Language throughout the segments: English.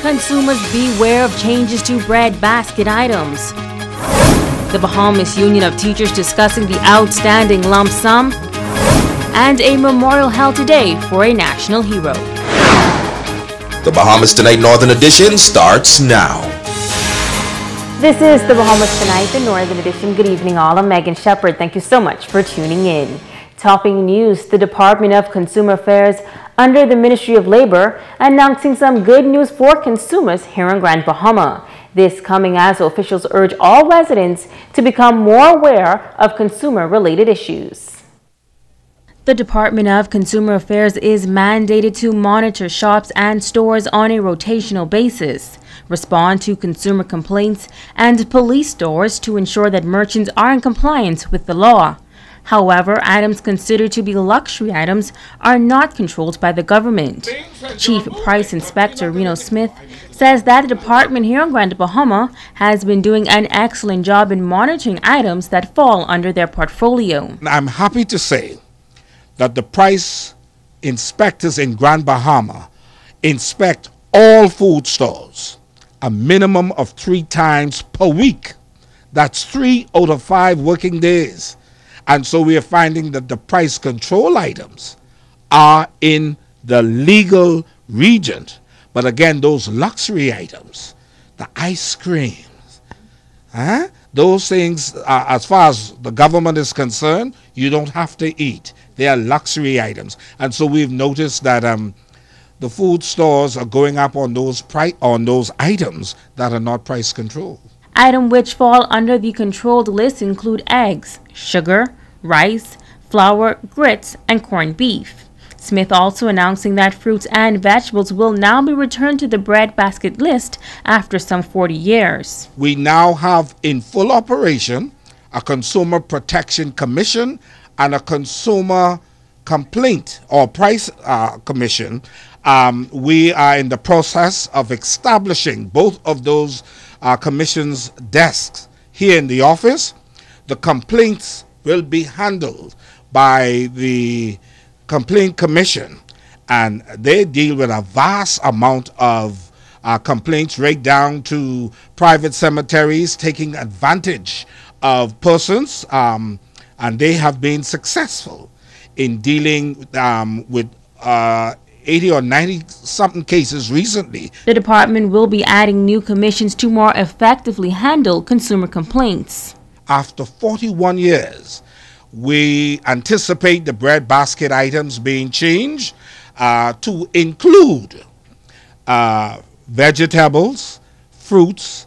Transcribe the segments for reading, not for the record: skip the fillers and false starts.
Consumers beware of changes to bread basket items. The Bahamas Union of Teachers discussing the outstanding lump sum. And a memorial held today for a national hero. The Bahamas Tonight Northern Edition starts now. This is the Bahamas Tonight, the Northern Edition. Good evening all. I'm Megan Shepard. Thank you so much for tuning in. Topping news, the Department of Consumer Affairs under the Ministry of Labor announcing some good news for consumers here in Grand Bahama. This coming as officials urge all residents to become more aware of consumer-related issues. The Department of Consumer Affairs is mandated to monitor shops and stores on a rotational basis, respond to consumer complaints, and police stores to ensure that merchants are in compliance with the law. However, items considered to be luxury items are not controlled by the government. Chief Price Inspector Reno Smith says that the department here in Grand Bahama has been doing an excellent job in monitoring items that fall under their portfolio. I'm happy to say that the price inspectors in Grand Bahama inspect all food stores a minimum of 3 times per week. That's 3 out of 5 working days. And so we are finding that the price control items are in the legal region. But again, those luxury items, the ice creams, those things, as far as the government is concerned, you don't have to eat. They are luxury items. And so we've noticed that the food stores are going up on those items that are not price controlled. Items which fall under the controlled list include eggs, sugar, rice, flour, grits, and corned beef. Smith also announcing that fruits and vegetables will now be returned to the bread basket list after some 40 years. We now have in full operation a Consumer Protection Commission and a Consumer Complaint or Price Commission. We are in the process of establishing both of those commission's desks here in the office. The complaints will be handled by the Complaint Commission, and they deal with a vast amount of complaints right down to private cemeteries taking advantage of persons, and they have been successful in dealing with 80 or 90 something cases recently. The department will be adding new commissions to more effectively handle consumer complaints. After 41 years, we anticipate the bread basket items being changed to include vegetables, fruits,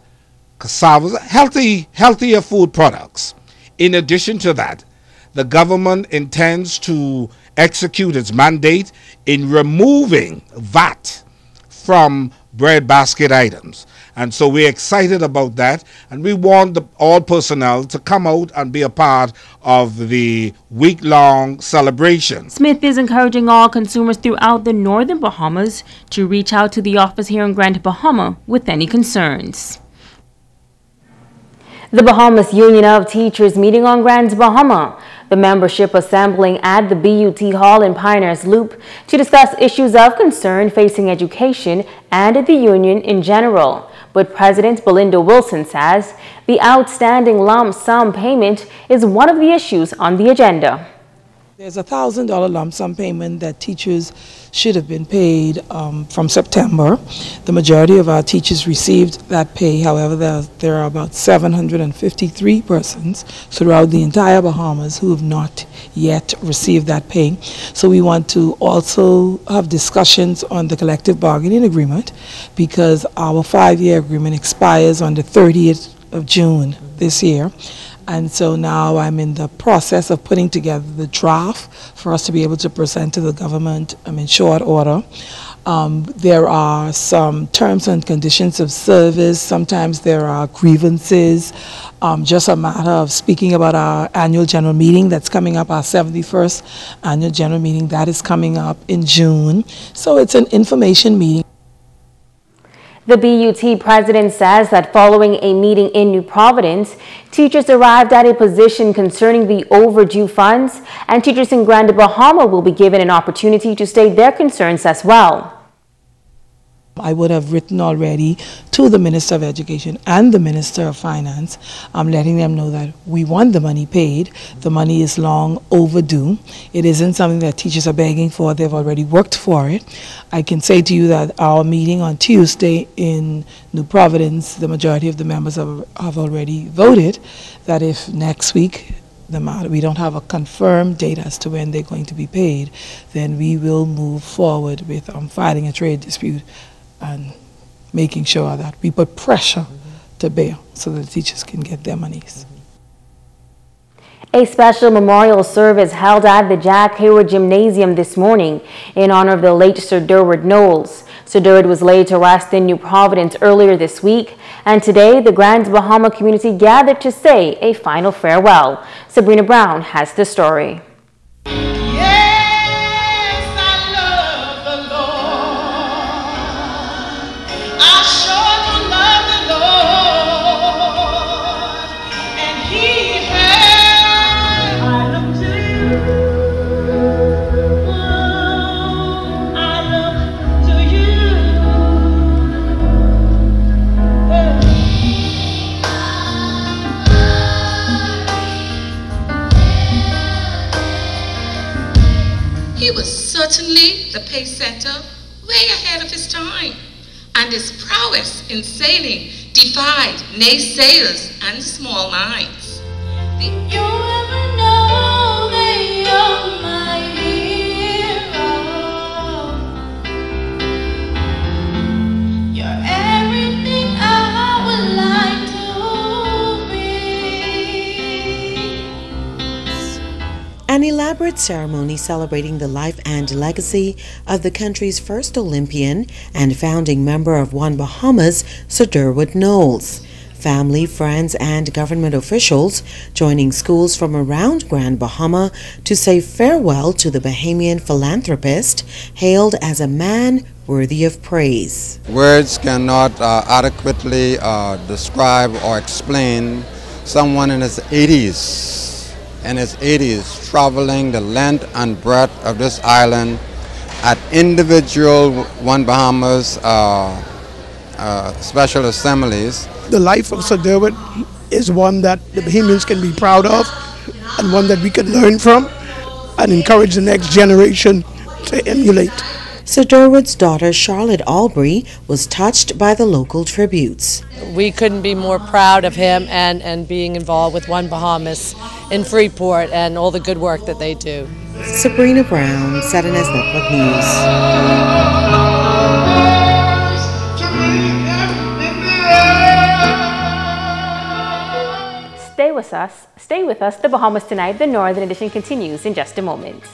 cassava, healthier food products. In addition to that, the government intends to execute its mandate in removing VAT from bread basket items. And so we're excited about that, and we want all personnel to come out and be a part of the week-long celebration. Smith is encouraging all consumers throughout the northern Bahamas to reach out to the office here in Grand Bahama with any concerns. The Bahamas Union of Teachers meeting on Grand Bahama. The membership assembling at the BUT Hall in Pioneers Loop to discuss issues of concern facing education and the union in general. But President Belinda Wilson says the outstanding lump sum payment is one of the issues on the agenda. There's a $1,000 lump sum payment that teachers should have been paid from September. The majority of our teachers received that pay. However, there are about 753 persons throughout the entire Bahamas who have not yet received that pay. So we want to also have discussions on the collective bargaining agreement, because our 5-year agreement expires on the 30th of June this year. And so now I'm in the process of putting together the draft for us to be able to present to the government in short order. There are some terms and conditions of service. Sometimes there are grievances. Just a matter of speaking about our annual general meeting that's coming up, our 71st annual general meeting that is coming up in June. So it's an information meeting. The BUT president says that following a meeting in New Providence, teachers arrived at a position concerning the overdue funds, and teachers in Grand Bahama will be given an opportunity to state their concerns as well. I would have written already to the Minister of Education and the Minister of Finance, letting them know that we want the money paid. The money is long overdue. It isn't something that teachers are begging for. They've already worked for it. I can say to you that our meeting on Tuesday in New Providence, the majority of the members have already voted that if next week we don't have a confirmed date as to when they're going to be paid, then we will move forward with filing a trade dispute and making sure that we put pressure to bear so that the teachers can get their monies. A special memorial service held at the Jack Hayward Gymnasium this morning in honor of the late Sir Durward Knowles. Sir Durward was laid to rest in New Providence earlier this week, and today the Grand Bahama community gathered to say a final farewell. Sabrina Brown has the story. He was certainly the pace setter, way ahead of his time, and his prowess in sailing defied naysayers and small minds. You ever know that you're my hero? You're everything I would like to be. An elaborate ceremony celebrating the life and legacy of the country's first Olympian and founding member of One Bahamas, Sir Durward Knowles. Family, friends, and government officials joining schools from around Grand Bahama to say farewell to the Bahamian philanthropist, hailed as a man worthy of praise. Words cannot adequately describe or explain someone in his 80s. Traveling the length and breadth of this island at individual One Bahamas special assemblies. The life of Sir Durward is one that the Bahamians can be proud of and one that we can learn from and encourage the next generation to emulate. Sir Durward's daughter Charlotte Albury was touched by the local tributes. We couldn't be more proud of him and being involved with One Bahamas in Freeport and all the good work that they do. Sabrina Brown, Saturday Network News. Stay with us. The Bahamas Tonight, the Northern Edition continues in just a moment.